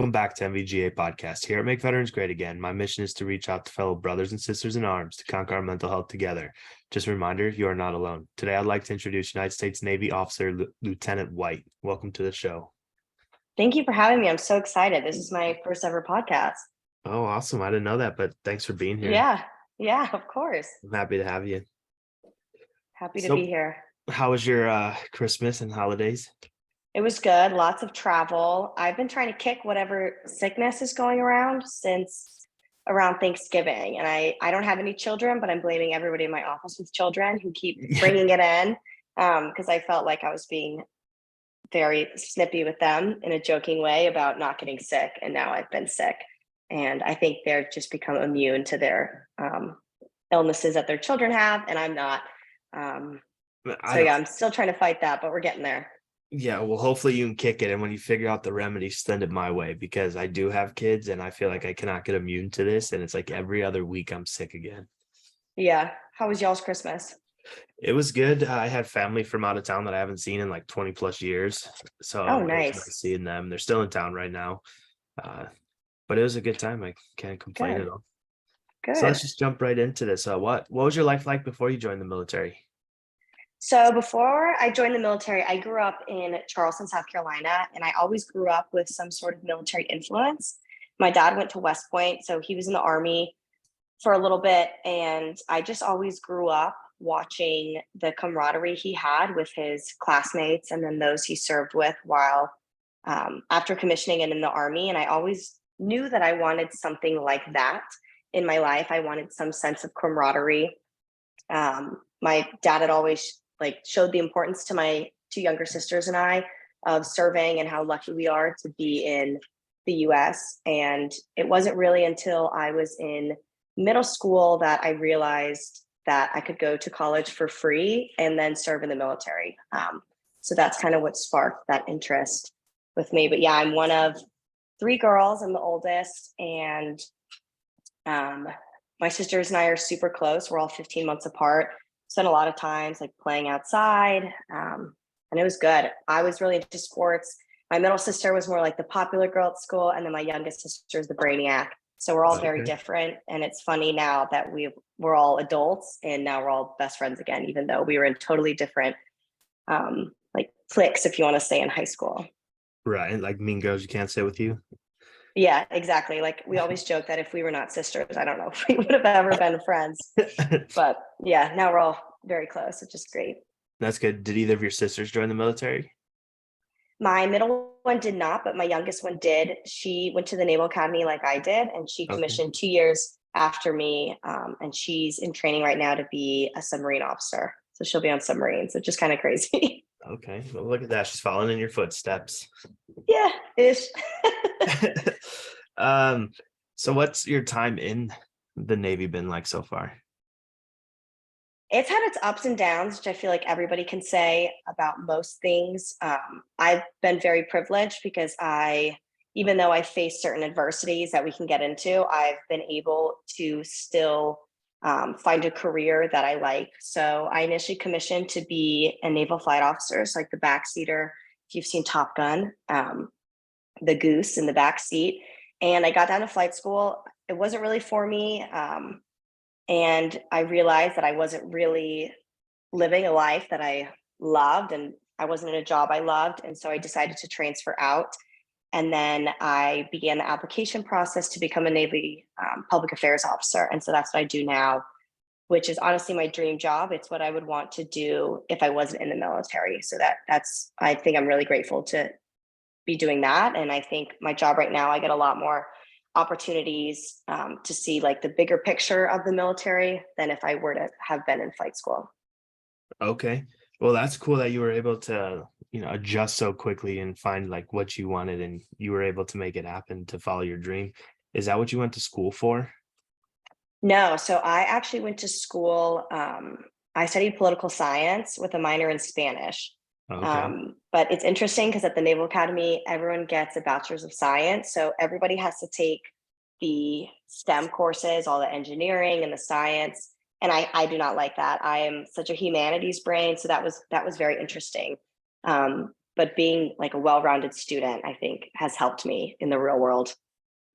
Welcome back to MVGA Podcast. Here at Make Veterans Great Again, my mission is to reach out to fellow brothers and sisters in arms to conquer our mental health together. Just a reminder, you are not alone. Today, I'd like to introduce United States Navy Officer Lieutenant White. Welcome to the show. Thank you for having me. I'm so excited. This is my first ever podcast. Oh, awesome. I didn't know that, but thanks for being here. Yeah, of course. I'm happy to have you. Happy to be here. How was your Christmas and holidays? It was good. Lots of travel. I've been trying to kick whatever sickness is going around since around Thanksgiving. And I don't have any children, but I'm blaming everybody in my office with children who keep bringing it in because I felt like I was being very snippy with them in a joking way about not getting sick. And now I've been sick. And I think they've just become immune to their illnesses that their children have. And I'm not. I'm still trying to fight that, but we're getting there. Yeah, well, hopefully you can kick it. And when you figure out the remedy, send it my way, because I do have kids and I feel like I cannot get immune to this. And it's like every other week I'm sick again. Yeah. How was y'all's Christmas? It was good. I had family from out of town that I haven't seen in like 20 plus years. So Oh, it was nice. seeing them. They're still in town right now. But it was a good time. I can't complain Good. at all. Good. So let's just jump right into this. What was your life like before you joined the military? So before I joined the military, I grew up in Charleston, South Carolina, and I always grew up with some sort of military influence. My dad went to West Point, so he was in the Army for a little bit, and I just always grew up watching the camaraderie he had with his classmates and then those he served with while after commissioning and in the Army. And I always knew that I wanted something like that in my life. I wanted some sense of camaraderie. My dad had always showed the importance to my two younger sisters and I of serving and how lucky we are to be in the US. And it wasn't really until I was in middle school that I realized that I could go to college for free and then serve in the military. So that's kind of what sparked that interest with me. But yeah, I'm one of three girls. I'm the oldest, and my sisters and I are super close. We're all 15 months apart. Spent a lot of times playing outside, and it was good. I was really into sports. My middle sister was more like the popular girl at school, and then my youngest sister is the brainiac. So we're all very different, and it's funny now that we're all adults, and now we're all best friends again, even though we were in totally different cliques, if you want to say, in high school. Right, like Mean Girls, You Can't Sit With You. Yeah, exactly. We always joke that if we were not sisters, I don't know if we would have ever been friends. But yeah, now we're all very close, which is great. That's good. Did either of your sisters join the military? My middle one did not, but my youngest one did. She went to the Naval Academy like I did, and she commissioned 2 years after me. And she's in training right now to be a submarine officer. So she'll be on submarines, which is kind of crazy. Okay, well, look at that. She's following in your footsteps. Yeah, ish. So what's your time in the Navy been like so far? It's had its ups and downs, which I feel like everybody can say about most things. I've been very privileged because even though I faced certain adversities that we can get into, I've been able to still find a career that I like. So I initially commissioned to be a naval flight officer, so like the backseater. If you've seen Top Gun, the goose in the back seat. And I got down to flight school. It wasn't really for me. And I realized that I wasn't really living a life that I loved, and I wasn't in a job I loved. And so I decided to transfer out. And then I began the application process to become a Navy public affairs officer. And so that's what I do now, which is honestly my dream job. It's what I would want to do if I wasn't in the military. So I think I'm really grateful to be doing that. And I think my job right now, I get a lot more opportunities to see the bigger picture of the military than if I were to have been in flight school. Okay. Well, that's cool that you were able to, adjust so quickly and find what you wanted, and you were able to make it happen to follow your dream. Is that what you went to school for? No. So I actually went to school. I studied political science with a minor in Spanish. Okay. But it's interesting because at the Naval Academy, everyone gets a bachelor's of science. So everybody has to take the STEM courses, all the engineering and the science. And I do not like that. I am such a humanities brain. So that was very interesting. But but being like a well-rounded student, I think has helped me in the real world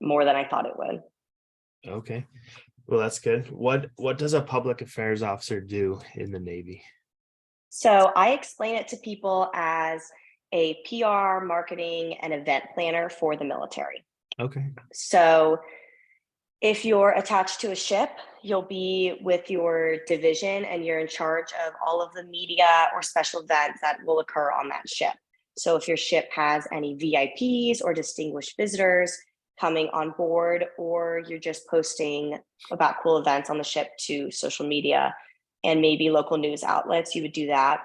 more than I thought it would. Okay. Well, that's good. What does a public affairs officer do in the Navy? So I explain it to people as a PR, marketing, and event planner for the military. Okay. So if you're attached to a ship, you'll be with your division and you're in charge of all of the media or special events that will occur on that ship. So if your ship has any VIPs or distinguished visitors coming on board, or you're just posting about cool events on the ship to social media and maybe local news outlets, you would do that.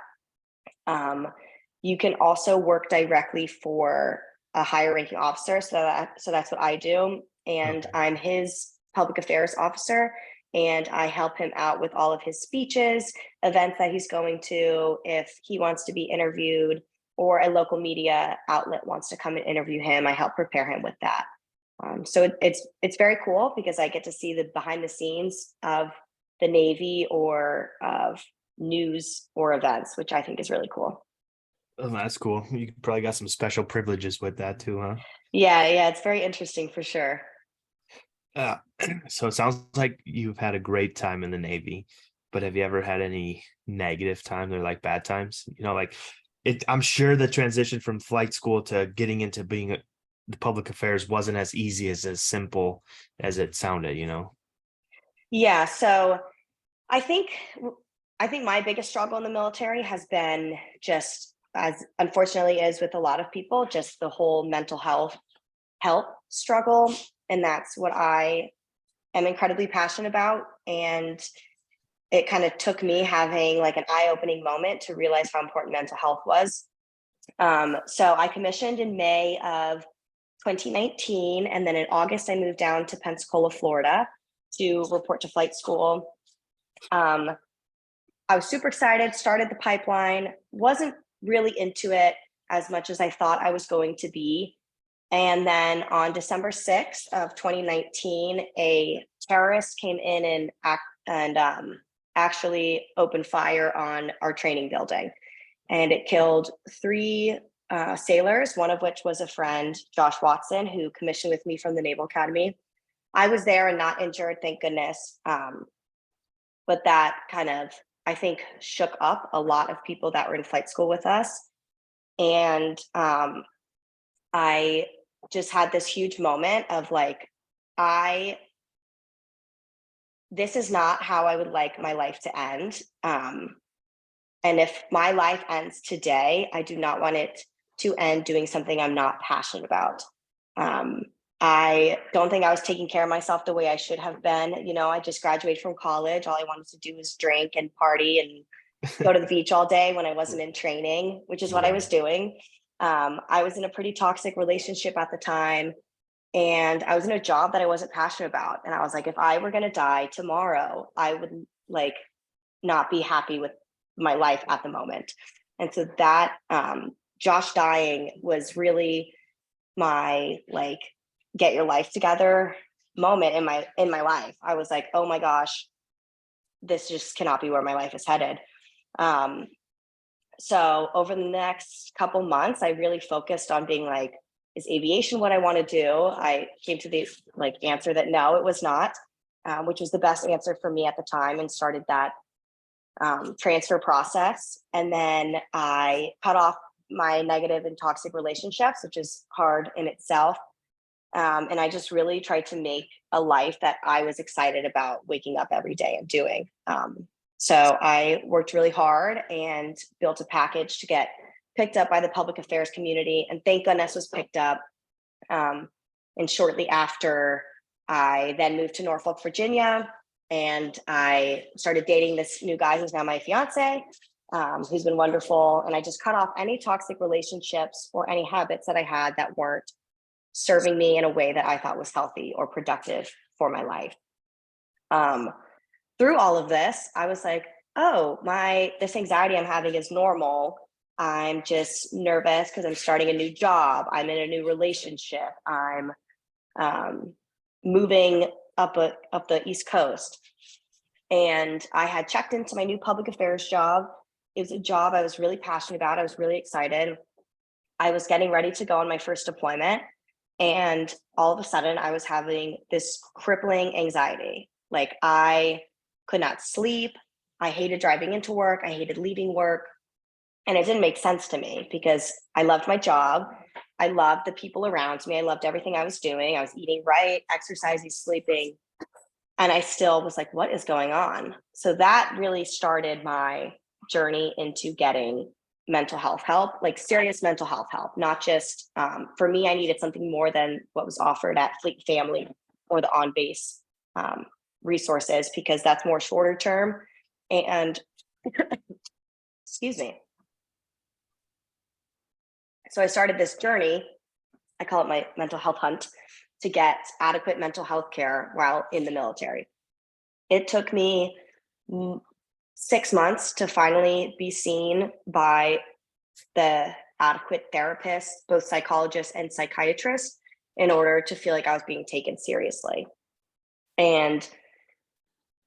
You can also work directly for a higher ranking officer. So that's what I do. And Okay. I'm his public affairs officer. And I help him out with all of his speeches, events that he's going to, if he wants to be interviewed or a local media outlet wants to come and interview him, I help prepare him with that. So it's very cool because I get to see the behind the scenes of the Navy or of news or events, which I think is really cool. Oh, that's cool. You probably got some special privileges with that too, huh? Yeah, it's very interesting for sure. Uh, so it sounds like you've had a great time in the Navy, but have you ever had any negative times or like bad times? Like I'm sure the transition from flight school to getting into being the public affairs wasn't as easy as simple as it sounded. Yeah, so I think I think my biggest struggle in the military has been just as unfortunately is with a lot of people, just the whole mental health struggle. And that's what I am incredibly passionate about. And it kind of took me having like an eye-opening moment to realize how important mental health was. So I commissioned in May of 2019, and then in August I moved down to Pensacola, Florida, to report to flight school. Um, I was super excited, started the pipeline, wasn't really into it as much as I thought I was going to be. And then on December 6th of 2019, a terrorist came in and actually opened fire on our training building. And it killed three sailors, one of which was a friend, Josh Watson, who commissioned with me from the Naval Academy. I was there and not injured, thank goodness. But that kind of, I think, shook up a lot of people that were in flight school with us. And I just had this huge moment of like, this is not how I would like my life to end. And if my life ends today, I do not want it to end doing something I'm not passionate about. I don't think I was taking care of myself the way I should have been. I just graduated from college. All I wanted to do was drink and party and go to the beach all day when I wasn't in training, which is what I Yeah. was doing. I was in a pretty toxic relationship at the time, and I was in a job that I wasn't passionate about. And I was like, if I were going to die tomorrow, I would like not be happy with my life at the moment. And so that Josh dying was really my like get your life together moment in my life. I was like, oh my gosh, this just cannot be where my life is headed. Um, so over the next couple months, I really focused on being like, is aviation what I want to do? I came to the like answer that no, it was not, which was the best answer for me at the time, and started that transfer process. And then I cut off my negative and toxic relationships, which is hard in itself. And I just really tried to make a life that I was excited about waking up every day and doing. So I worked really hard and built a package to get picked up by the public affairs community. And thank goodness was picked up. And shortly after, I then moved to Norfolk, Virginia, and I started dating this new guy who's now my fiance, who's been wonderful. And I just cut off any toxic relationships or any habits that I had that weren't serving me in a way that I thought was healthy or productive for my life. Through all of this, I was like, oh, this anxiety I'm having is normal. I'm just nervous because I'm starting a new job. I'm in a new relationship. I'm moving up the East Coast. And I had checked into my new public affairs job. It was a job I was really passionate about. I was really excited. I was getting ready to go on my first deployment, and all of a sudden I was having this crippling anxiety. Like, I could not sleep. I hated driving into work. I hated leaving work. And it didn't make sense to me because I loved my job. I loved the people around me. I loved everything I was doing. I was eating right, exercising, sleeping. And I still was like, what is going on? So that really started my journey into getting mental health help, like serious mental health help, not just for me. I needed something more than what was offered at Fleet Family or the on base resources, because that's more shorter term. And excuse me. So I started this journey. I call it my mental health hunt, to get adequate mental health care while in the military. It took me 6 months to finally be seen by the adequate therapists, both psychologists and psychiatrists, in order to feel like I was being taken seriously. And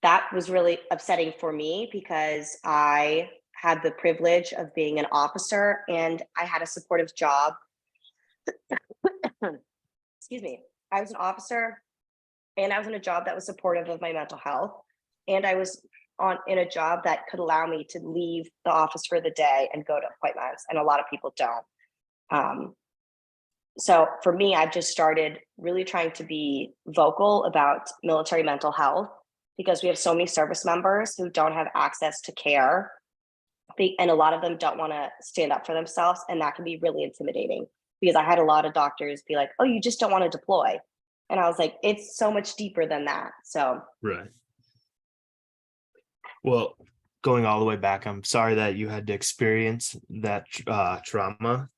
that was really upsetting for me because I had the privilege of being an officer and I had a supportive job. Excuse me. I was an officer and I was in a job that was supportive of my mental health. And I was in a job that could allow me to leave the office for the day and go to appointments. And a lot of people don't. So for me, I've just started really trying to be vocal about military mental health, because we have so many service members who don't have access to care. And a lot of them don't want to stand up for themselves. And that can be really intimidating, because I had a lot of doctors be like, oh, you just don't want to deploy. And I was like, it's so much deeper than that. So, Right. Well, going all the way back, I'm sorry that you had to experience that trauma.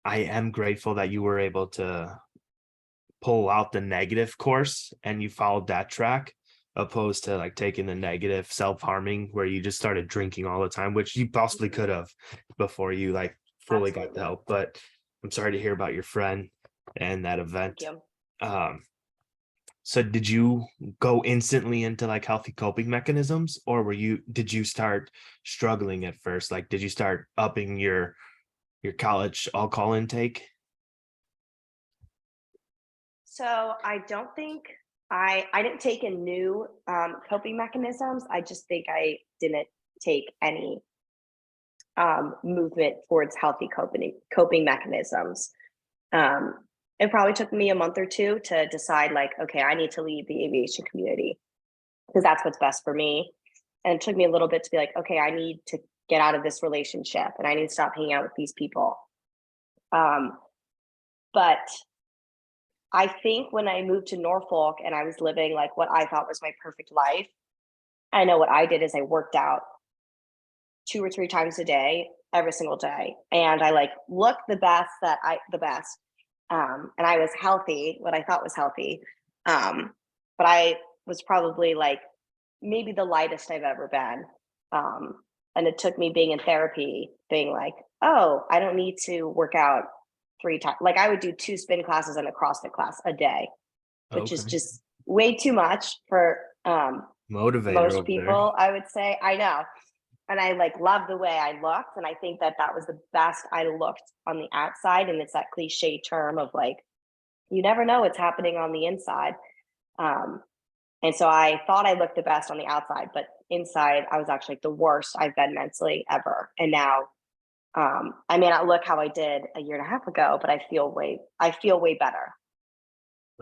I am grateful that you were able to pull out the negative course and you followed that track, opposed to like taking the negative self-harming where you just started drinking all the time, which you possibly could have before you like fully got the help. But I'm sorry to hear about your friend and that event. thank you. So did you go instantly into like healthy coping mechanisms, or did you start struggling at first? Like, did you start upping your college alcohol intake? So I don't think I didn't take in new coping mechanisms. I just think I didn't take any movement towards healthy coping mechanisms. It probably took me a month or two to decide, like, okay, I need to leave the aviation community because that's what's best for me. And it took me a little bit to be like, okay, I need to get out of this relationship and I need to stop hanging out with these people. But I think when I moved to Norfolk and I was living like what I thought was my perfect life, I know what I did is I worked out 2 or 3 times a day, every single day. And I like looked the best. And I was healthy, what I thought was healthy. But I was probably like maybe the lightest I've ever been. And it took me being in therapy, being like, oh, I don't need to work out 3 times. Like, I would do 2 spin classes and a CrossFit class a day, which is just way too much for Motivator most over people, I would say. I know. And I like love the way I looked. And I think that that was the best I looked on the outside. And it's that cliche term of like, you never know what's happening on the inside. And so I thought I looked the best on the outside, but inside I was actually the worst I've been mentally ever. And now I may not look how I did a year and a half ago, but I feel way better.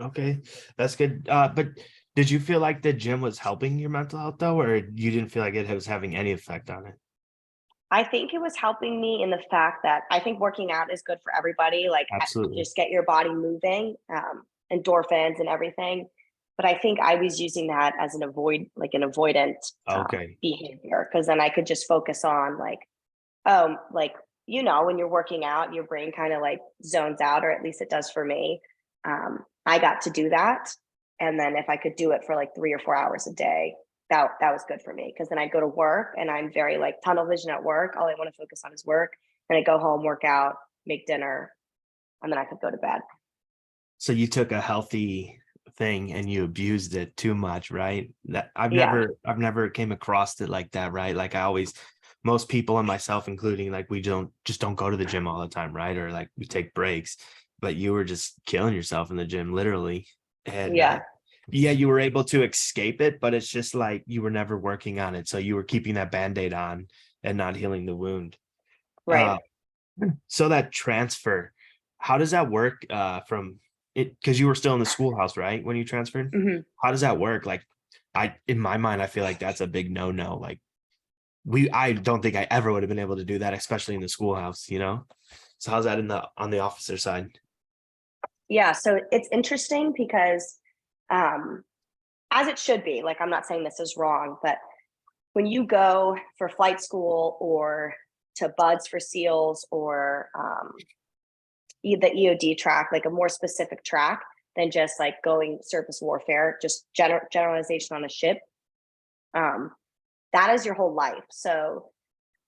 Okay, that's good. But did you feel like the gym was helping your mental health though, or you didn't feel like it was having any effect on it? I think it was helping me in the fact that I think working out is good for everybody. Like, Absolutely. just get your body moving, endorphins and everything. But I think I was using that as an avoidant Okay. behavior, because then I could just focus on like, oh, like, when you're working out, your brain kind of like zones out, or at least it does for me. I got to do that. And then if I could do it for like 3 or 4 hours a day, that was good for me, because then I go to work and I'm very like tunnel vision at work. All I want to focus on is work. Then I go home, work out, make dinner, and then I could go to bed. So you took a healthy thing and you abused it too much, right? That I've Yeah. never came across it like that, right? Like I always most people and myself including, like, we don't go to the gym all the time, right? Or like we take breaks, but you were just killing yourself in the gym, literally. And Yeah, yeah, you were able to escape it, but it's just like you were never working on it. So you were keeping that band-aid on and not healing the wound. right. Uh, so that transfer, how does that work from it? Because you were still in the schoolhouse, right? When you transferred? Hmm. How does that work? Like, in my mind, I feel like that's a big no-no. Like, I don't think I ever would have been able to do that, especially in the schoolhouse, you know? So how's that on the officer side? Yeah, so it's interesting because um, as it should be, like I'm not saying this is wrong, but when you go for flight school or to buds for SEALs or the EOD track, like a more specific track than just like going surface warfare, just generalization on a ship, um, that is your whole life. So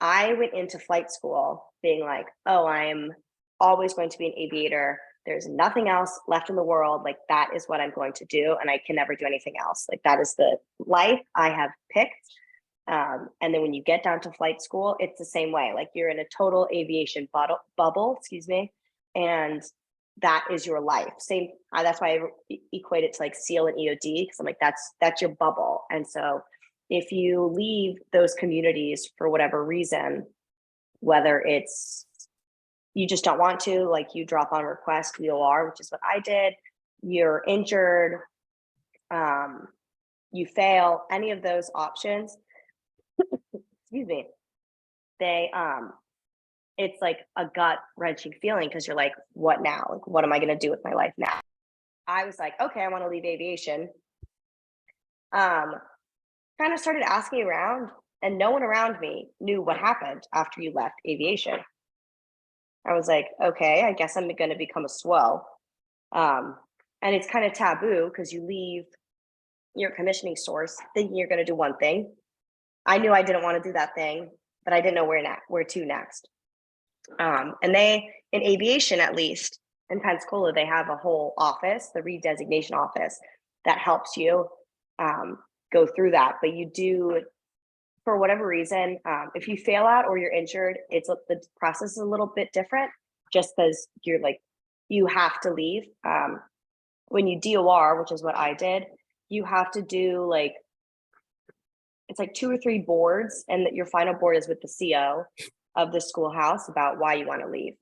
I went into flight school being like, oh, I'm always going to be an aviator. There's nothing else left in the world. Like, that is what I'm going to do. And I can never do anything else. Like, that is the life I have picked. And then when you get down to flight school, it's the same way. Like, you're in a total aviation bubble, excuse me. And that is your life. Same. That's why I equate it to like SEAL and EOD, because I'm like, that's your bubble. And so if you leave those communities for whatever reason, whether it's you just don't want to, like you drop on request VOR, which is what I did, you're injured, you fail, any of those options, excuse me, they it's like a gut wrenching feeling because you're like, what now? Like, what am I going to do with my life now? I was like, okay, I want to leave aviation. Um, Kind of started asking around, and no one around me knew what happened after you left aviation. I was like, okay, I guess I'm going to become a SWO. Um, and it's kind of taboo because you leave your commissioning source thinking you're going to do one thing. I knew I didn't want to do that thing, but I didn't know where to next. And they, in aviation at least, in Pensacola, they have a whole office, the redesignation office, that helps you um, go through that. But you do, for whatever reason, if you fail out or you're injured, the process is a little bit different just because you're like, you have to leave. When you DOR, which is what I did, you have to do like, it's like 2 or 3 boards, and that your final board is with the CO of the schoolhouse about why you want to leave.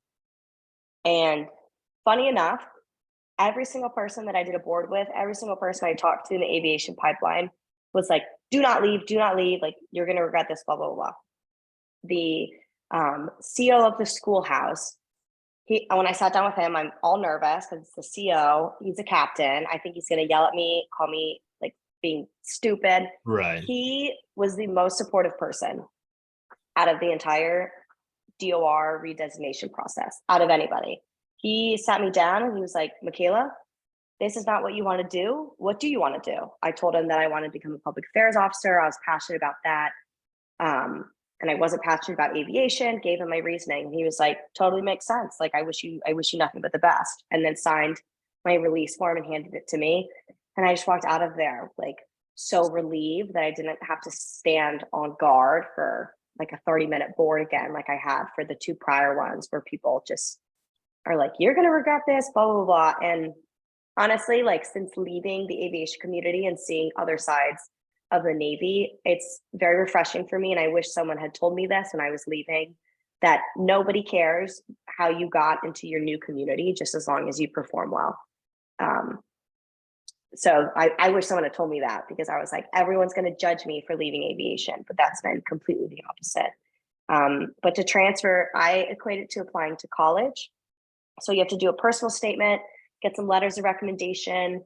And funny enough, every single person that I did a board with, every single person I talked to in the aviation pipeline was like, do not leave, like you're going to regret this, blah, blah, blah. The CO of the schoolhouse, when I sat down with him, I'm all nervous because it's the CO, he's a captain. I think he's going to yell at me, call me like being stupid. Right. He was the most supportive person out of the entire DOR redesignation process, out of anybody. He sat me down and he was like, Michaela, this is not what you want to do. What do you want to do? I told him that I wanted to become a public affairs officer. I was passionate about that. And I wasn't passionate about aviation, gave him my reasoning. He was like, totally makes sense. Like, I wish you nothing but the best. And then signed my release form and handed it to me. And I just walked out of there like so relieved that I didn't have to stand on guard for like a 30-minute board again, like I had for the 2 prior ones, where people just are like, you're going to regret this, blah, blah, blah. And honestly, like, since leaving the aviation community and seeing other sides of the Navy, it's very refreshing for me. And I wish someone had told me this when I was leaving, that nobody cares how you got into your new community, just as long as you perform well. So I wish someone had told me that, because I was like, everyone's going to judge me for leaving aviation, but that's been completely the opposite. But to transfer, I equate it to applying to college. So you have to do a personal statement, get some letters of recommendation,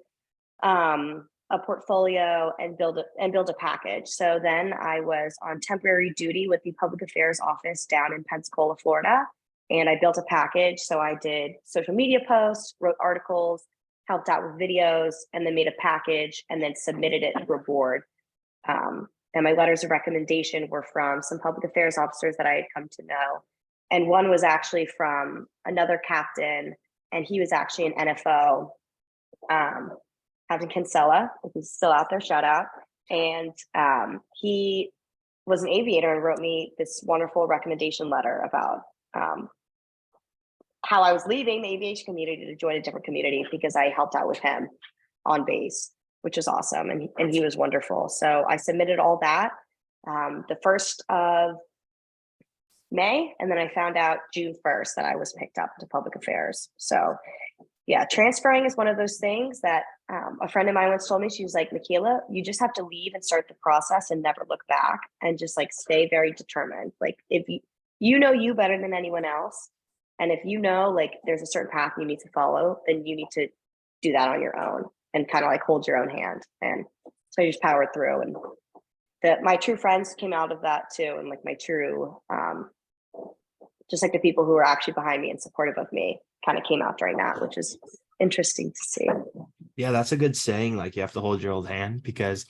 a portfolio, and build a package. So then I was on temporary duty with the public affairs office down in Pensacola, Florida, and I built a package. So I did social media posts, wrote articles, helped out with videos, and then made a package and then submitted it to a board. And my letters of recommendation were from some public affairs officers that I had come to know. And one was actually from another captain, and he was actually an NFO, Captain Kinsella, if he's still out there, shout out. And he was an aviator and wrote me this wonderful recommendation letter about how I was leaving the aviation community to join a different community because I helped out with him on base, which is awesome. And he was wonderful. So I submitted all that the 1st of May, and then I found out June 1st that I was picked up into public affairs. So yeah, transferring is one of those things that a friend of mine once told me. She was like, Michaela, you just have to leave and start the process and never look back, and just like stay very determined. Like if you know you better than anyone else, and if you know like there's a certain path you need to follow, then you need to do that on your own and kind of like hold your own hand. And so I just powered through, and my true friends came out of that too, and like my true just like the people who were actually behind me and supportive of me kind of came out during that, which is interesting to see. Yeah, that's a good saying. Like you have to hold your old hand, because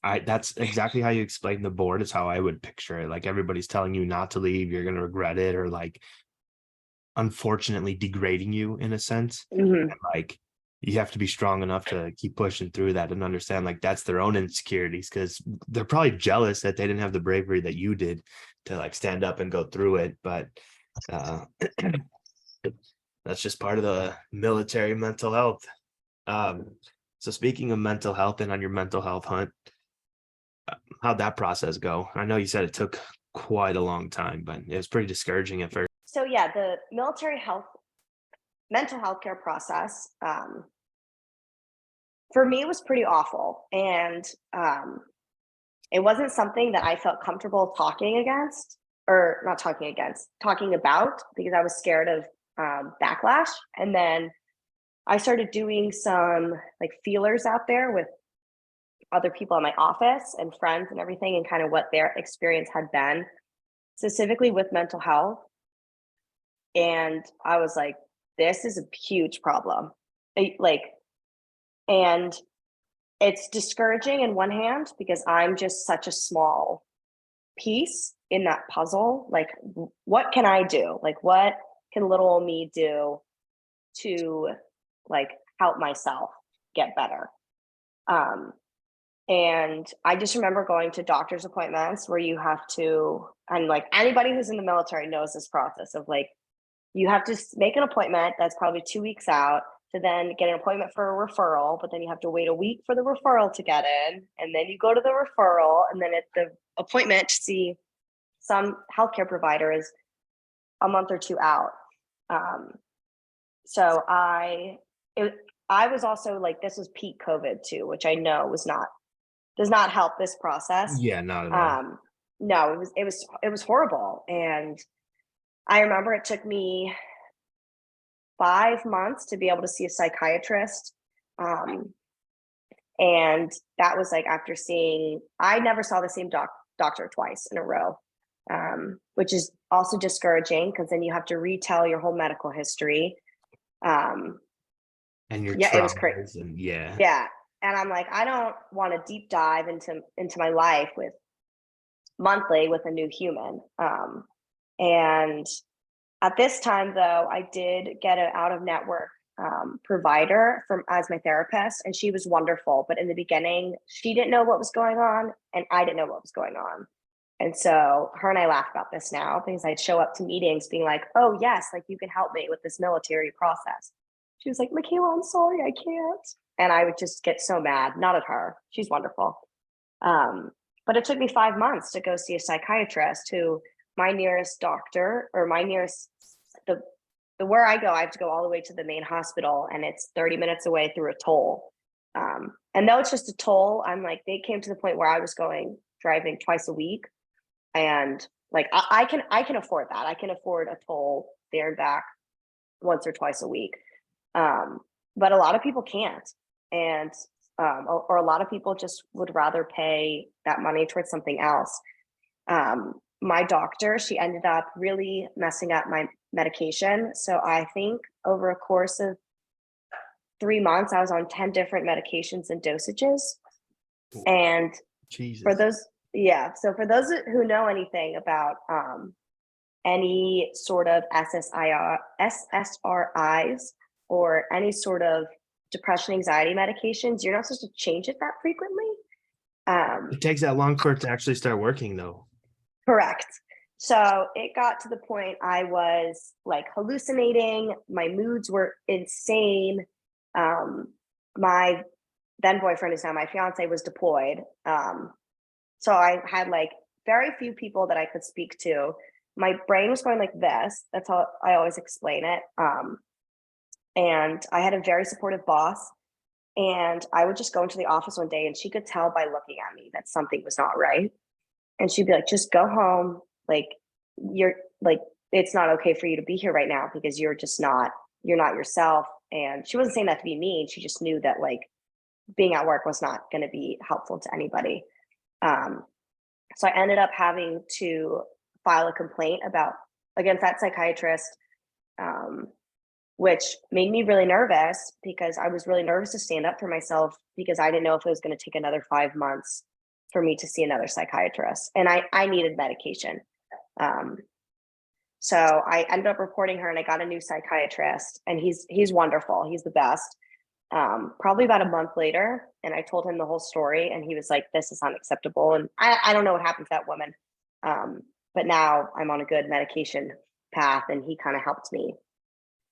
that's exactly how you explain the board is how I would picture it. Like everybody's telling you not to leave, you're gonna regret it, or like unfortunately degrading you in a sense. Mm-hmm. And like you have to be strong enough to keep pushing through that and understand like that's their own insecurities, because they're probably jealous that they didn't have the bravery that you did to like stand up and go through it. But that's just part of the military mental health. So speaking of mental health and on your mental health hunt, how'd that process go? I know you said it took quite a long time, but it was pretty discouraging at first. So yeah, the mental health care process for me was pretty awful. And it wasn't something that I felt comfortable talking about, because I was scared of backlash. And then I started doing some like feelers out there with other people in my office and friends and everything, and kind of what their experience had been specifically with mental health. And I was like, this is a huge problem. And it's discouraging in one hand because I'm just such a small piece in that puzzle. Like, what can I do? Like, what can little me do to like help myself get better? And I just remember going to doctor's appointments where you have to, and like anybody who's in the military knows this process of like, you have to make an appointment that's probably 2 weeks out to then get an appointment for a referral, but then you have to wait a week for the referral to get in. And then you go to the referral, and then at the appointment to see some healthcare provider is a month or two out. So I was also like, this was peak COVID too, which I know does not help this process. Yeah, not at all. No, it was horrible. And I remember it took me 5 months to be able to see a psychiatrist. And that was like after I never saw the same doctor twice in a row, which is also discouraging because then you have to retell your whole medical history. And your Yeah, it was crazy. and yeah. Yeah. And I'm like, I don't want to deep dive into my life monthly with a new human. And at this time, though, I did get an out of network provider as my therapist, and she was wonderful. But in the beginning, she didn't know what was going on, and I didn't know what was going on. And so her and I laugh about this now, because I'd show up to meetings being like, oh, yes, like you can help me with this military process. She was like, Michaela, I'm sorry, I can't. And I would just get so mad, not at her. She's wonderful. But it took me 5 months to go see a psychiatrist who my nearest doctor, or my nearest, where I have to go all the way to the main hospital, and it's 30 minutes away through a toll. And though it's just a toll, I'm like, they came to the point where I was driving twice a week. And like, I can afford that. I can afford a toll there and back once or twice a week. But a lot of people can't. And, or a lot of people just would rather pay that money towards something else. My doctor, she ended up really messing up my medication. So I think over a course of 3 months, I was on 10 different medications and dosages. And Jesus. So for those who know anything about any sort of SSRIs or any sort of depression, anxiety medications, you're not supposed to change it that frequently. It takes that long for it to actually start working, though. Correct. So it got to the point I was like hallucinating. My moods were insane. My then boyfriend, is now my fiance, was deployed. So I had like very few people that I could speak to. My brain was going like this. That's how I always explain it. And I had a very supportive boss. And I would just go into the office one day and she could tell by looking at me that something was not right. And she'd be like, just go home. Like, you're like, it's not okay for you to be here right now because you're not yourself. And she wasn't saying that to be mean. She just knew that like being at work was not going to be helpful to anybody. So I ended up having to file a complaint against that psychiatrist, which made me really nervous because I was really nervous to stand up for myself because I didn't know if it was going to take another 5 months for me to see another psychiatrist. And I needed medication. So I ended up reporting her and I got a new psychiatrist, and he's wonderful. He's the best. Probably about a month later, and I told him the whole story, and he was like, this is unacceptable. And I don't know what happened to that woman. But now I'm on a good medication path, and he kind of helped me.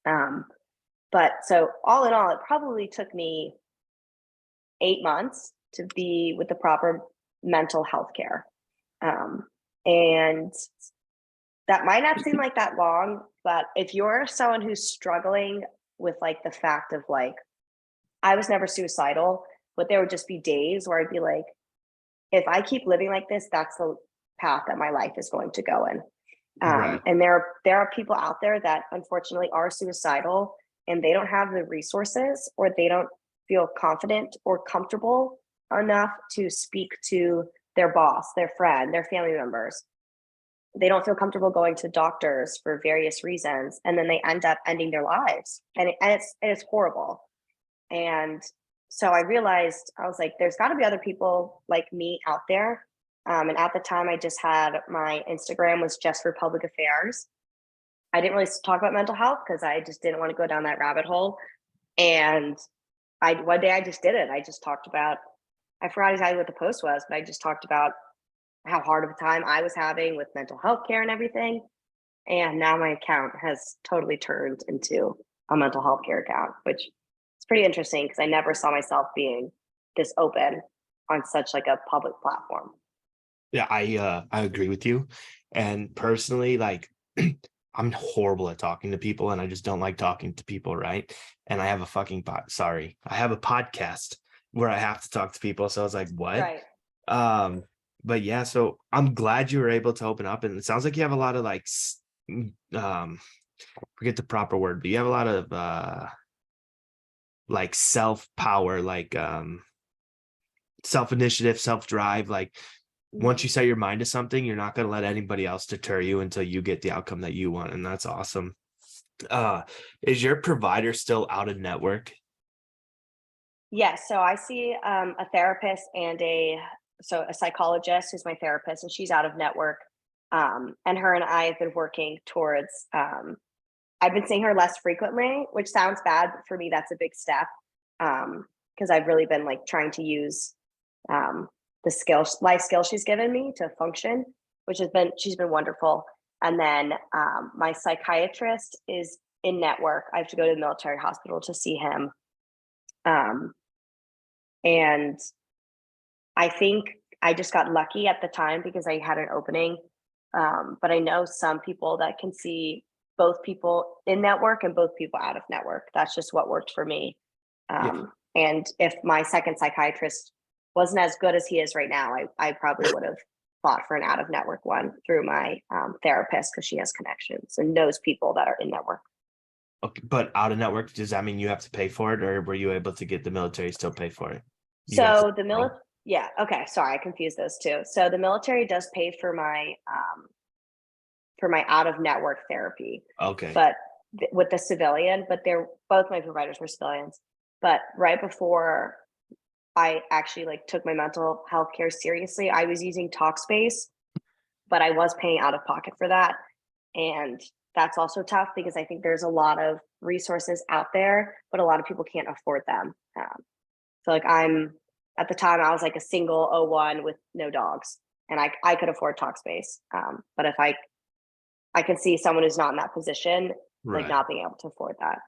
But so all in all, it probably took me 8 months to be with the proper mental health care. And that might not seem like that long, but if you're someone who's struggling with like the fact of like, I was never suicidal, but there would just be days where I'd be like, if I keep living like this, that's the path that my life is going to go in. Right. And there are people out there that unfortunately are suicidal and they don't have the resources, or they don't feel confident or comfortable enough to speak to their boss, their friend, their family members. They don't feel comfortable going to doctors for various reasons, and then they end up ending their lives, and it's horrible. And so I realized, I was like, there's got to be other people like me out there. And at the time, I just had my Instagram was just for public affairs. I didn't really talk about mental health because I just didn't want to go down that rabbit hole. And one day I just did it. I just talked about, I forgot exactly what the post was, but I just talked about how hard of a time I was having with mental health care and everything. And now my account has totally turned into a mental health care account, which is pretty interesting because I never saw myself being this open on such like a public platform. Yeah, I agree with you. And personally, like I'm horrible at talking to people, and I just don't like talking to people, right? And I have a I have a podcast where I have to talk to people. So I was like, what? Right. But yeah, so I'm glad you were able to open up, and it sounds like you have a lot of like forget the proper word, but you have a lot of like self-power, like self-initiative, self-drive. Like once you set your mind to something, you're not going to let anybody else deter you until you get the outcome that you want. And that's awesome. Is your provider still out of network? Yes. So I see a therapist and a psychologist who's my therapist, and she's out of network. And her and I have been working towards, I've been seeing her less frequently, which sounds bad, but for me, that's a big step. Because I've really been like trying to use the life skills she's given me to function, she's been wonderful. And then my psychiatrist is in network. I have to go to the military hospital to see him. And I think I just got lucky at the time because I had an opening. But I know some people that can see both people in network and both people out of network. That's just what worked for me. Yeah. And if my second psychiatrist wasn't as good as he is right now, I probably would have fought for an out of network one through my therapist, because she has connections and knows people that are in network. Okay, but out of network, does that mean you have to pay for it, or were you able to get the military still pay for it? So the military, yeah, okay, sorry, I confused those two. So the military does pay for my out of network therapy. Okay. But with the civilian, but they're both my providers were civilians. But right before I actually like took my mental health care seriously, I was using Talkspace, but I was paying out of pocket for that. And that's also tough because I think there's a lot of resources out there, but a lot of people can't afford them. So like at the time I was like a single O1 with no dogs. and I could afford Talkspace. But if I can see someone who's not in that position, like Right. not being able to afford that.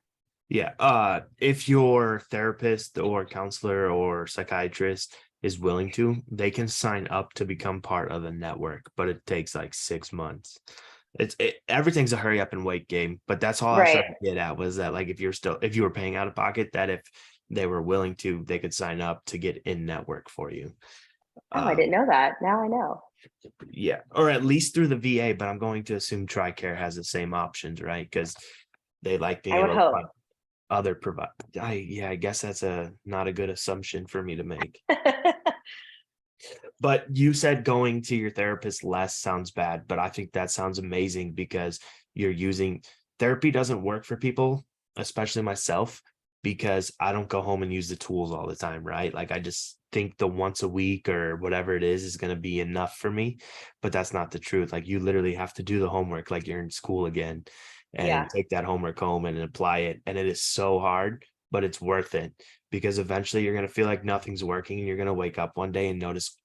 Yeah. If your therapist or counselor or psychiatrist is willing to, they can sign up to become part of the network, but it takes like 6 months. Everything's a hurry up and wait game, but that's all I was Right. trying to get at was that like if you were paying out of pocket, that if they were willing to, they could sign up to get in network for you. Oh, I Um, didn't know that. Now I know. yeah, or at least through the VA, but I'm going to assume TRICARE has the same options, right? Because they like being I would able to hope. find other provide. I guess that's a not a good assumption for me to make. But you said going to your therapist less sounds bad, but I think that sounds amazing because you're using therapy doesn't work for people, especially myself, because I don't go home and use the tools all the time, right? Like I just think the once a week or whatever it is going to be enough for me, but that's not the truth. Like you literally have to do the homework like you're in school again and Yeah. take that homework home and apply it. And it is so hard, but it's worth it because eventually you're going to feel like nothing's working and you're going to wake up one day and notice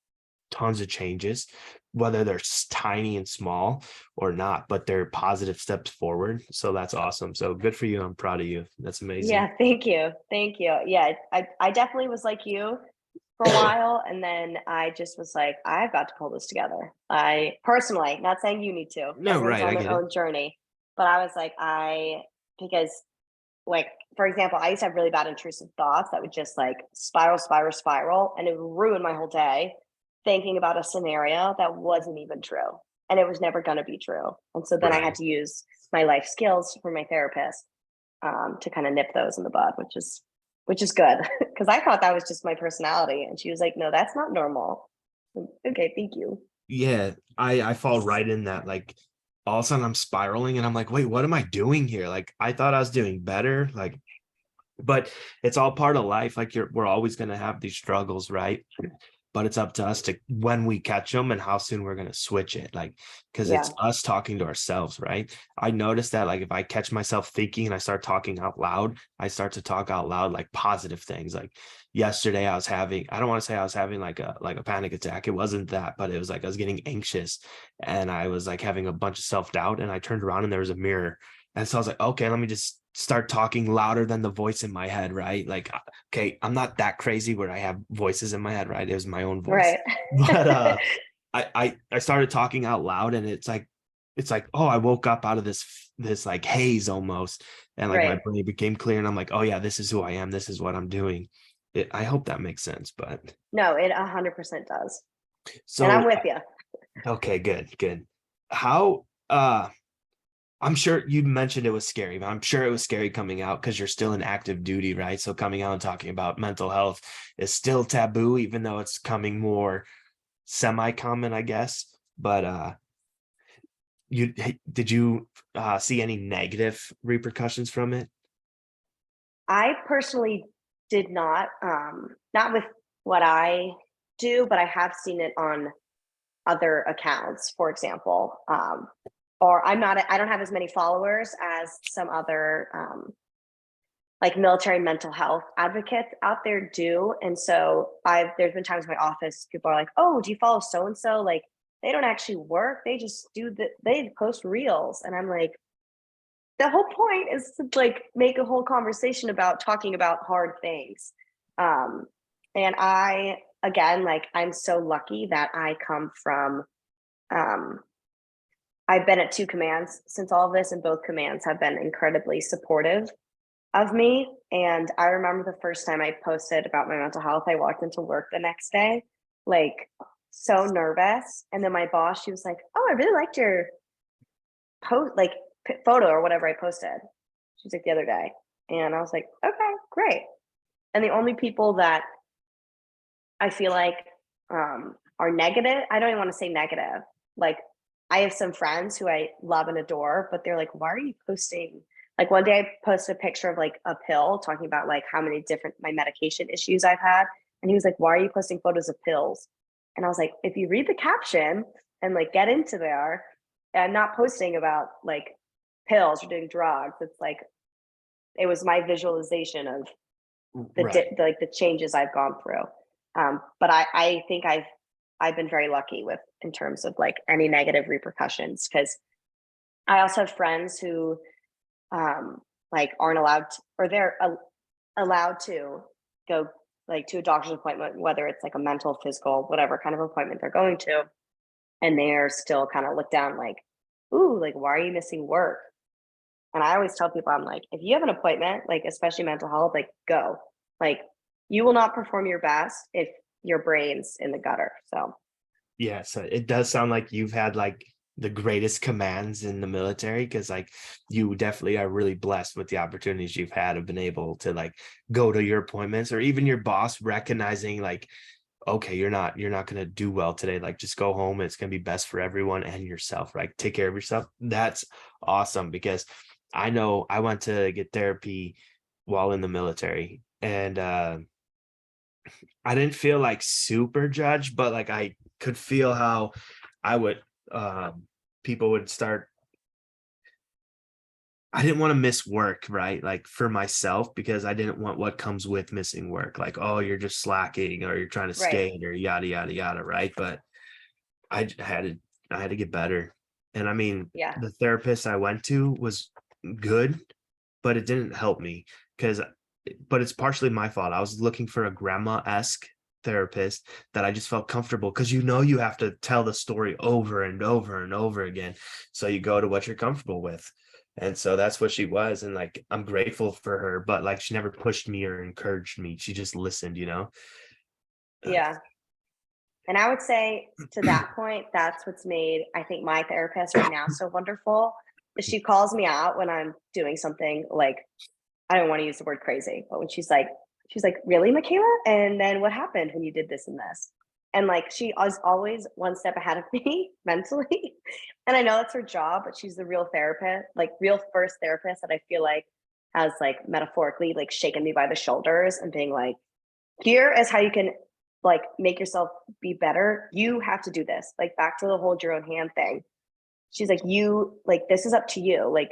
tons of changes, whether they're tiny and small or not, but they're positive steps forward. So that's awesome. So good for you. I'm proud of you. That's amazing. Yeah. Thank you. Thank you. Yeah. I definitely was like you for a while. And then I just was like, I've got to pull this together. I personally, not saying you need to, No, everyone's right. on I their get it. own journey. But I was like, because like, for example, I used to have really bad intrusive thoughts that would just like spiral, and it would ruin my whole day thinking about a scenario that wasn't even true. And it was never going to be true. And so then I had Right. to use my life skills for my therapist to kind of nip those in the bud, which is good because I thought that was just my personality, and she was like, "No, that's not normal." Okay, thank you. Yeah. I fall right in that. Like all of a sudden I'm spiraling and I'm like, wait, what am I doing here? Like I thought I was doing better. Like, but it's all part of life. Like we're always going to have these struggles, right? But it's up to us to when we catch them and how soon we're going to switch it, like because it's Yeah, us talking to ourselves, right? I noticed that like if I catch myself thinking and I start talking out loud, I start to talk out loud like positive things. Like yesterday I don't want to say I was having like a panic attack, it wasn't that, but it was like I was getting anxious and I was like having a bunch of self-doubt, and I turned around and there was a mirror, and so I was like, okay, let me just start talking louder than the voice in my head, right? Like okay, I'm not that crazy where I have voices in my head, right? It was my own voice. right. But I started talking out loud, and it's like, oh, I woke up out of this like haze almost, and like my Right. brain became clear, and I'm like, oh yeah, this is who I am, this is what I'm doing. I hope that makes sense. But No, it 100% does, and I'm so with you. okay, good. How I'm sure you mentioned it was scary, but I'm sure it was scary coming out because you're still in active duty, right? So coming out and talking about mental health is still taboo, even though it's coming more semi-common, I guess. But you did you see any negative repercussions from it? I personally did not with what I do, but I have seen it on other accounts, for example. Or I don't have as many followers as some other like military mental health advocates out there do. And so there's been times in my office, people are like, oh, do you follow so and so? Like they don't actually work. They just they post reels. And I'm like, the whole point is to like make a whole conversation about talking about hard things. Um, and again, like I'm so lucky that I come from, um, I've been at two commands since all of this, and both commands have been incredibly supportive of me. And I remember the first time I posted about my mental health, I walked into work the next day, like so nervous. And then my boss, she was like, oh, I really liked your post, like photo or whatever I posted. She was like the other day. And I was like, okay, great. And the only people that I feel like are negative, I don't even want to say negative. Like I have some friends who I love and adore, but they're like, why are you posting? Like one day I posted a picture of like a pill talking about like how many different my medication issues I've had. And he was like, why are you posting photos of pills? And I was like, if you read the caption and like get into there, I'm not posting about like pills or doing drugs. It's like it was my visualization of Right. like the changes I've gone through. But I think I've I've been very lucky with in terms of like any negative repercussions, because I also have friends who like aren't allowed to, or they're allowed to go like to a doctor's appointment, whether it's like a mental, physical, whatever kind of appointment they're going to, and they're still kind of looked down like, ooh, like why are you missing work? And I always tell people, I'm like, if you have an appointment, like especially mental health, like go. Like you will not perform your best if your brain's in the gutter. So Yeah, so it does sound like you've had like the greatest commands in the military, because like you definitely are really blessed with the opportunities you've had of been able to like go to your appointments, or even your boss recognizing like, okay, you're not going to do well today, like just go home, it's going to be best for everyone and yourself, right? Take care of yourself. That's awesome, because I know I went to get therapy while in the military, and I didn't feel like super judged, but like I could feel how I would people would start. I didn't want to miss work, right? Like for myself, because I didn't want what comes with missing work. Like, oh, you're just slacking, or you're trying to right. skate, or yada yada yada, right? But I had to get better. And I mean, Yeah. the therapist I went to was good, but it didn't help me, because but it's partially my fault. I was looking for a grandma-esque therapist that I just felt comfortable, because you have to tell the story over and over and over again. So you go to what you're comfortable with. And so that's what she was. And like I'm grateful for her, but like she never pushed me or encouraged me. She just listened. Uh, Yeah. And I would say to that point, that's what's made, I think, my therapist right now so wonderful. Is she calls me out when I'm doing something like, I don't want to use the word crazy, but when she's like, really, Michaela? And then what happened when you did this and this? And like she is always one step ahead of me mentally. And I know that's her job, but she's the real therapist, like real first therapist that I feel like has like metaphorically like shaken me by the shoulders and being like, here is how you can like make yourself be better. You have to do this. Like back to the hold your own hand thing. She's like, you like this is up to you. Like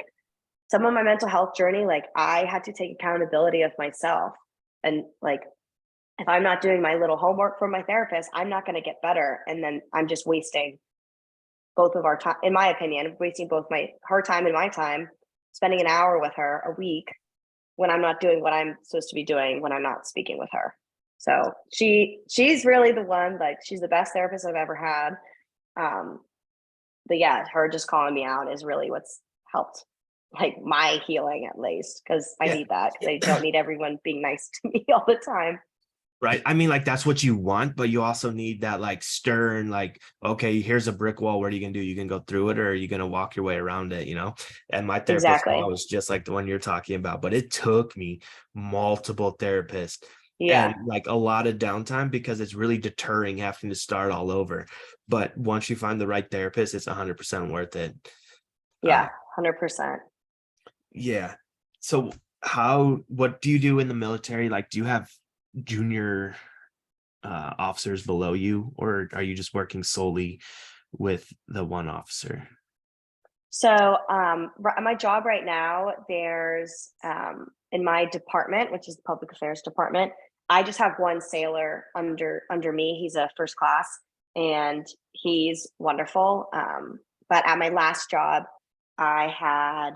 some of my mental health journey, like I had to take accountability of myself. And like if I'm not doing my little homework for my therapist, I'm not going to get better. And then I'm just wasting both of our time, in my opinion, wasting both her time and my time, spending an hour with her a week when I'm not doing what I'm supposed to be doing when I'm not speaking with her. So she's really the one, like she's the best therapist I've ever had. Um, but yeah, her just calling me out is really what's helped like my healing at least, because I yeah. need that, because I don't need everyone being nice to me all the time. Right. I mean, like that's what you want, but you also need that like stern, like, okay, here's a brick wall. What are you gonna do? You can go through it, or are you gonna walk your way around it? And my therapist now Exactly. was just like the one you're talking about, but it took me multiple therapists and Yeah. like a lot of downtime, because it's really deterring having to start all over. But once you find the right therapist, it's 100% worth it. Yeah. Uh, 100%. yeah. So what do you do in the military? Like, do you have junior officers below you, or are you just working solely with the one officer? So my job right now, there's in my department, which is the public affairs department, I just have one sailor under me. He's a first class and he's wonderful. But at my last job, I had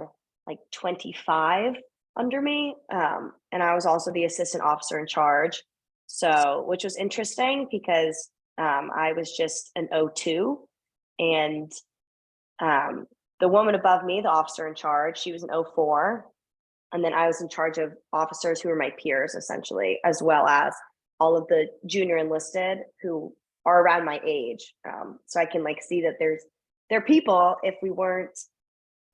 like 25 under me. And I was also the assistant officer in charge. So, which was interesting because I was just an O2, and um, the woman above me, the officer in charge, she was an O4. And then I was in charge of officers who were my peers, essentially, as well as all of the junior enlisted who are around my age. So I can like see that there are people, if we weren't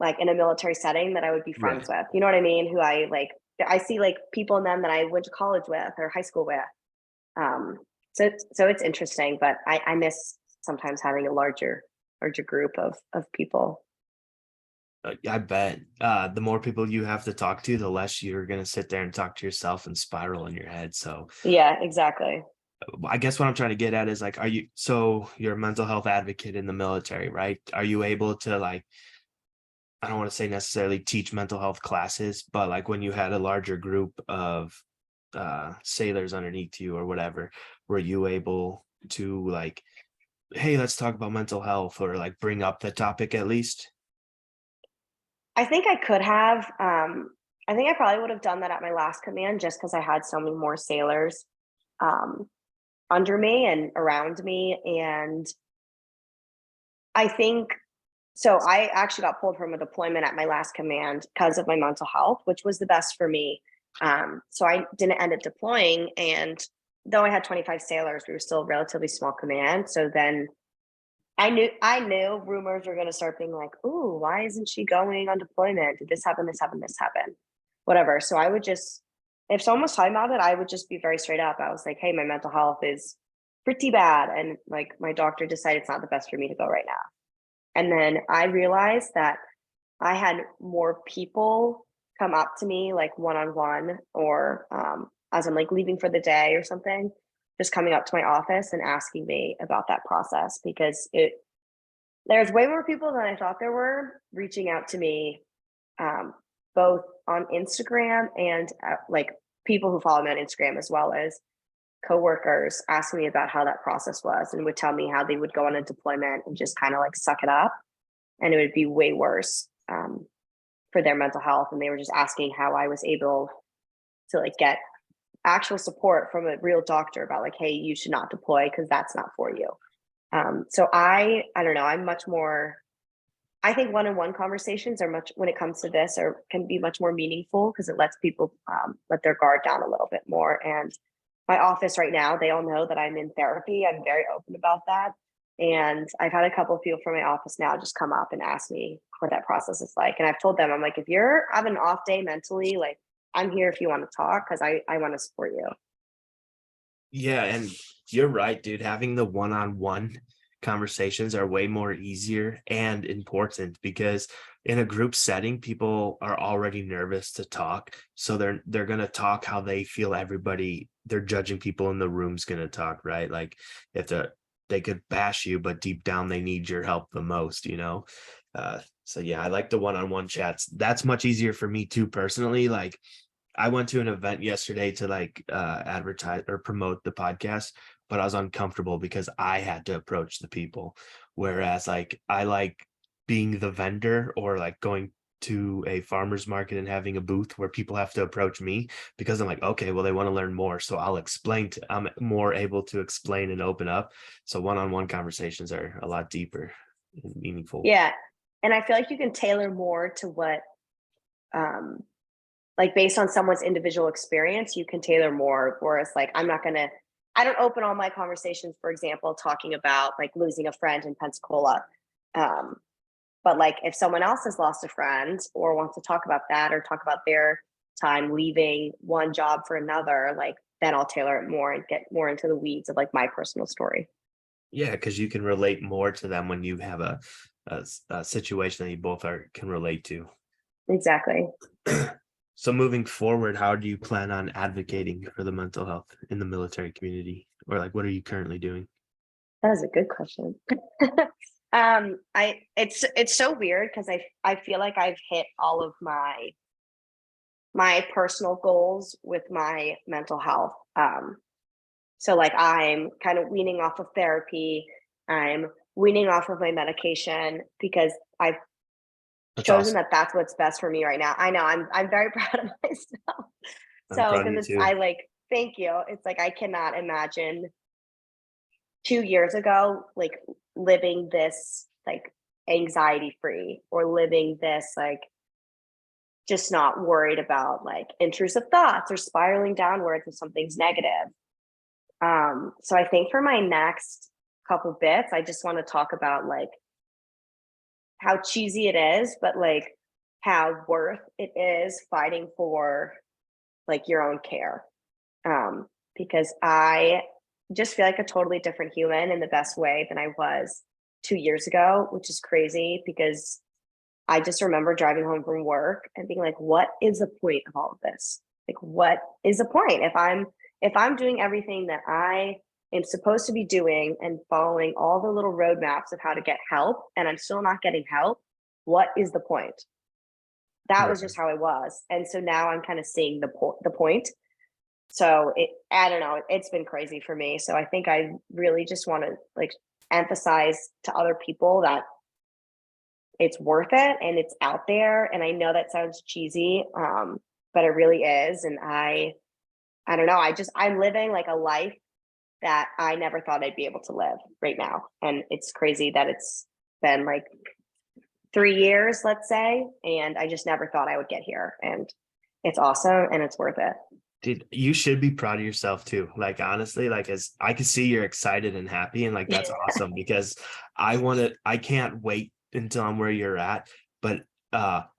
like in a military setting, that I would be friends Right. with. You know what I mean? Who I see like people in them that I went to college with or high school with. Um, so it's interesting, but I miss sometimes having a larger group of people. I bet the more people you have to talk to, the less you're going to sit there and talk to yourself and spiral in your head. So Yeah, exactly. I guess what I'm trying to get at is like, you're a mental health advocate in the military, right? Are you able to like, I don't want to say necessarily teach mental health classes, but like when you had a larger group of sailors underneath you or whatever, were you able to like hey, let's talk about mental health, or like bring up the topic at least? I think I could have. I think I probably would have done that at my last command just because I had so many more sailors um, under me and around me. And I think so. I actually got pulled from a deployment at my last command because of my mental health, which was the best for me. So I didn't end up deploying. And though I had 25 sailors, we were still a relatively small command. So then I knew rumors were going to start being like, "Ooh, why isn't she going on deployment? Did this happen? This happen? This happen?" Whatever. So I would just, if someone was talking about it, I would just be very straight up. I was like, "Hey, my mental health is pretty bad, and like my doctor decided it's not the best for me to go right now." And then I realized that I had more people come up to me like one on one, or as I'm like leaving for the day or something, just coming up to my office and asking me about that process, because there's way more people than I thought there were reaching out to me, um, both on Instagram and like people who follow me on Instagram, as well as coworkers asking me about how that process was, and would tell me how they would go on a deployment and just kind of like suck it up, and it would be way worse for their mental health. And they were just asking how I was able to like get actual support from a real doctor about like, hey, you should not deploy because that's not for you. So I don't know. I'm much more. I think one-on-one conversations are much, when it comes to this, or can be much more meaningful because it lets people let their guard down a little bit more. And my office right now, they all know that I'm in therapy. I'm very open about that. And I've had a couple of people from my office now just come up and ask me what that process is like. And I've told them, I'm like, if you're having an off day mentally, like I'm here if you want to talk, because I want to support you. Yeah, and you're right, dude. Having the one-on-one conversations are way more easier and important, because in a group setting, people are already nervous to talk. So they're gonna talk how they feel they're judging people in the room's gonna talk, right? Like if they could bash you, but deep down they need your help the most, you know? So yeah, I like the one-on-one chats. That's much easier for me too, personally. Like I went to an event yesterday to like advertise or promote the podcast, but I was uncomfortable because I had to approach the people. Whereas like I like being the vendor, or like going to a farmer's market and having a booth where people have to approach me, because I'm like, okay, well, they want to learn more. So I'm more able to explain and open up. So one-on-one conversations are a lot deeper and meaningful. Yeah. And I feel like you can tailor more to what, um, like based on someone's individual experience, you can tailor more. Whereas like, I don't open all my conversations, for example, talking about like losing a friend in Pensacola. Um, but like if someone else has lost a friend or wants to talk about that, or talk about their time leaving one job for another, like then I'll tailor it more and get more into the weeds of like my personal story. Yeah, because you can relate more to them when you have a situation that you both can relate to. Exactly. So moving forward, how do you plan on advocating for the mental health in the military community? Or like, what are you currently doing? That is a good question. It's so weird because I feel like I've hit all of my personal goals with my mental health. So like I'm kind of weaning off of therapy. I'm weaning off of my medication because I've That's chosen awesome. that that's what's best for me right now. I know I'm very proud of myself. I'm So proud of because you it's too. I like thank you. It's like I cannot imagine 2 years ago like living this like anxiety free, or living this like just not worried about like intrusive thoughts or spiraling downwards if something's negative. So I think for my next couple bits, I just want to talk about like how cheesy it is, but like how worth it is fighting for like your own care. Because I just feel like a totally different human in the best way than I was 2 years ago, which is crazy because I just remember driving home from work and being like, what is the point of all of this? Like, what is the point if I'm doing everything that I am supposed to be doing and following all the little roadmaps of how to get help and I'm still not getting help? What is the point? That was Right. just how I was. And so now I'm kind of seeing the point. So I don't know, it's been crazy for me. So I think I really just want to like emphasize to other people that it's worth it and it's out there. And I know that sounds cheesy, but it really is. And I don't know. I'm living like a life that I never thought I'd be able to live right now. And it's crazy that it's been like 3 years, let's say, and I just never thought I would get here. And it's awesome and it's worth it. Dude, you should be proud of yourself too. Like honestly, like as I can see you're excited and happy, and like that's awesome because I can't wait until I'm where you're at. But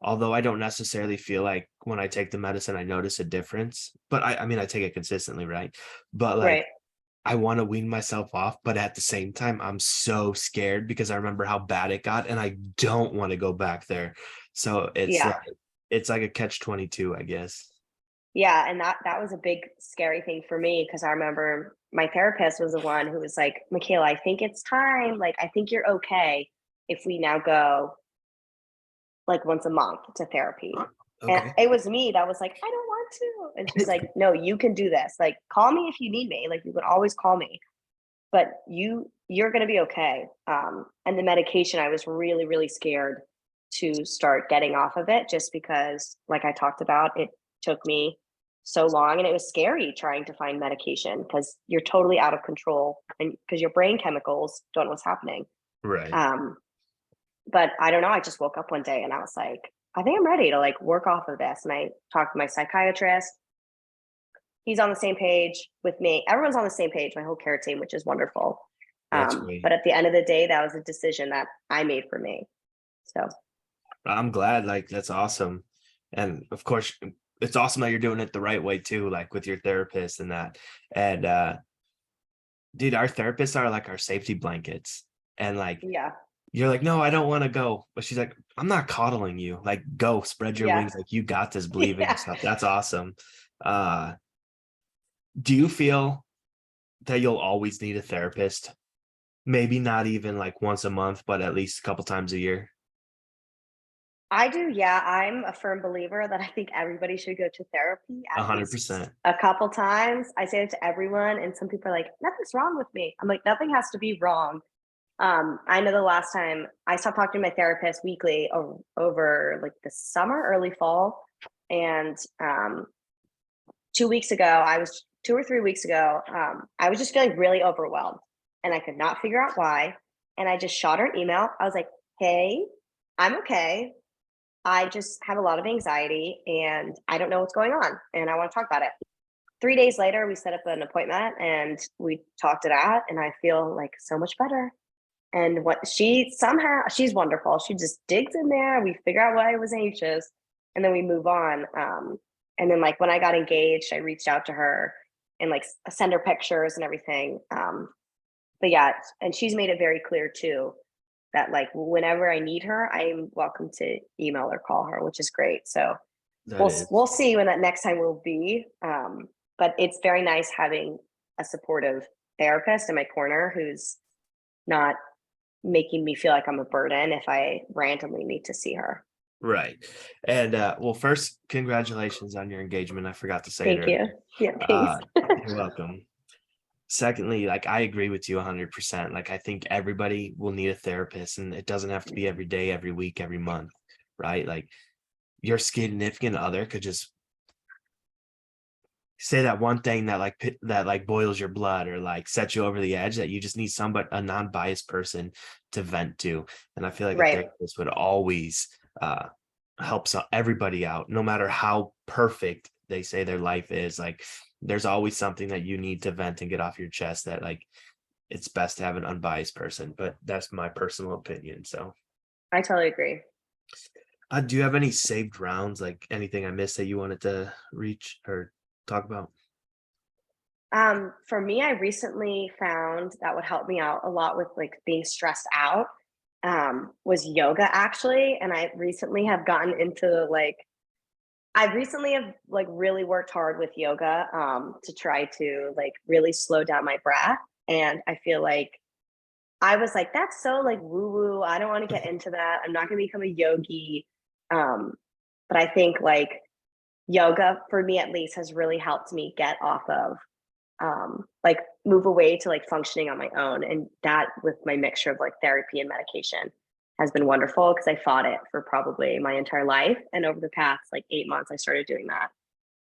although I don't necessarily feel like when I take the medicine I notice a difference, but I mean I take it consistently, right? But like Right. I want to wean myself off, but at the same time, I'm so scared because I remember how bad it got and I don't want to go back there. So Yeah. it's like a catch 22, I guess. Yeah. And that was a big scary thing for me because I remember my therapist was the one who was like, Michaela, I think it's time. Like, I think you're okay if we now go like once a month to therapy. And Okay. it was me that was like, I don't want to. And she's like, no, you can do this. Like, call me if you need me. Like, you can always call me, but you're going to be okay. And the medication, I was really, really scared to start getting off of it just because, like I talked about, it took me so long and it was scary trying to find medication because you're totally out of control and because your brain chemicals don't know what's happening. Right. But I don't know. I just woke up one day and I was like, I think I'm ready to like work off of this. And I talked to my psychiatrist. He's on the same page with me. Everyone's on the same page, my whole care team, which is wonderful. That's great. But at the end of the day, that was a decision that I made for me. So I'm glad, like that's awesome. And of course, it's awesome that you're doing it the right way too, like with your therapist and that. And dude, our therapists are like our safety blankets. And like yeah, you're like, no, I don't want to go. But she's like, I'm not coddling you. Like, go spread your yeah, wings. Like, you got this, believe in yeah. yourself. That's awesome. Uh, do you feel that you'll always need a therapist? Maybe not even like once a month, but at least a couple times a year. I do. Yeah, I'm a firm believer that I think everybody should go to therapy A at hundred least percent. a couple times. I say it to everyone, and some people are like, nothing's wrong with me. I'm like, nothing has to be wrong. I know the last time I stopped talking to my therapist weekly over like the summer, early fall, and 2 weeks ago, 2 or 3 weeks ago, I was just feeling really overwhelmed, and I could not figure out why. And I just shot her an email. I was like, "Hey, I'm okay. I just have a lot of anxiety, and I don't know what's going on, and I want to talk about it." 3 days later, we set up an appointment, and we talked it out, and I feel like so much better. And what she's wonderful. She just digs in there. We figure out why I was anxious and then we move on. And then like when I got engaged, I reached out to her and like send her pictures and everything. But yeah, and she's made it very clear too that like whenever I need her, I'm welcome to email or call her, which is great. So That we'll is. see when that next time will be. But it's very nice having a supportive therapist in my corner who's not making me feel like I'm a burden if I randomly need to see her. Right. And well, first, congratulations on your engagement. I forgot to say it Thank you. earlier. Yeah, thanks. Uh, you're welcome. Secondly, like I agree with you 100%. Like I think everybody will need a therapist, and it doesn't have to be every day, every week, every month, right? Like your significant other could just say that one thing that that like boils your blood or like sets you over the edge, that you just need somebody, a non-biased person to vent to. And I feel like a Right. therapist would always help everybody out, no matter how perfect they say their life is. Like there's always something that you need to vent and get off your chest, that like it's best to have an unbiased person. But that's my personal opinion. So I totally agree. do you have any saved rounds, like anything I missed that you wanted to reach or talk about? For me, I recently found that would help me out a lot with like being stressed out, was yoga actually. And I recently have gotten into like, I recently have like really worked hard with yoga, to try to like really slow down my breath. And I feel like I was like, that's so like woo woo. I don't want to get into that. I'm not going to become a yogi. Um, but I think like yoga for me at least has really helped me get off of like move away to like functioning on my own. And that with my mixture of like therapy and medication has been wonderful because I fought it for probably my entire life. And over the past like 8 months, I started doing that.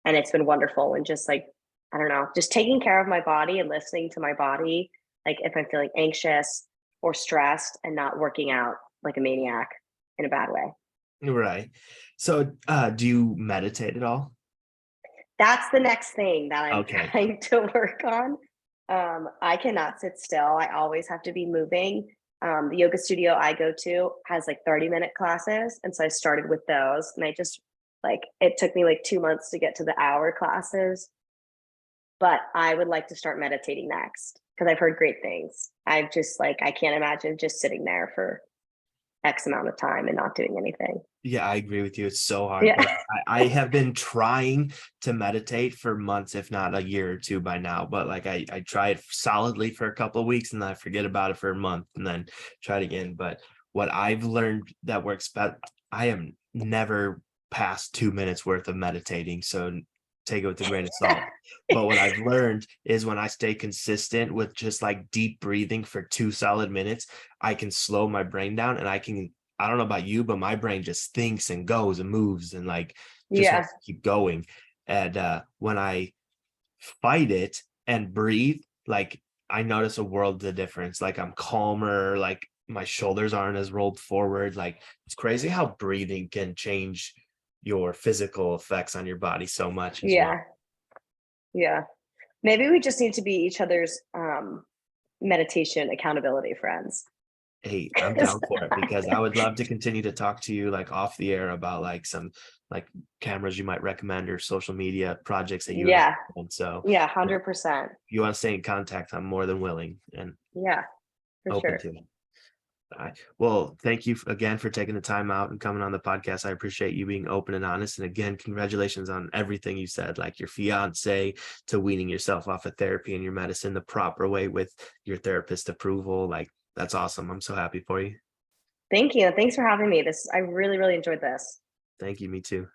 And it's been wonderful. And just like, I don't know, just taking care of my body and listening to my body, like if I'm feeling anxious or stressed and not working out like a maniac in a bad way. Right. So do you meditate at all? That's the next thing that I'm Okay. trying to work on. I cannot sit still. I always have to be moving. The yoga studio I go to has like 30-minute classes. And so I started with those. And I just like, it took me like 2 months to get to the hour classes. But I would like to start meditating next because I've heard great things. I've just like, I can't imagine just sitting there for X amount of time and not doing anything. Yeah, I agree with you. It's so hard. Yeah. Like, I have been trying to meditate for months, if not a year or two by now. But like I try it solidly for a couple of weeks and then I forget about it for a month and then try it again. But what I've learned that works best, I am never past 2 minutes worth of meditating. So take it with a grain of salt. But what I've learned is when I stay consistent with just like deep breathing for 2 solid minutes, I can slow my brain down and I don't know about you, but my brain just thinks and goes and moves and like just Yeah. wants to keep going. And when I fight it and breathe, like I notice a world of difference. Like I'm calmer, like my shoulders aren't as rolled forward. Like it's crazy how breathing can change your physical effects on your body so much as well. Yeah. Yeah. Maybe we just need to be each other's meditation accountability friends. Hey, I'm down for it because I would love to continue to talk to you like off the air about like some like cameras you might recommend or social media projects that you have. Yeah. And so Yeah. if 100%. you want to stay in contact, I'm more than willing and Yeah, for open sure. to it. All right. Well, thank you again for taking the time out and coming on the podcast. I appreciate you being open and honest. And again, congratulations on everything you said, like your fiance to weaning yourself off of therapy and your medicine the proper way with your therapist approval. Like that's awesome. I'm so happy for you. Thank you. Thanks for having me. I really, really enjoyed this. Thank you. Me too.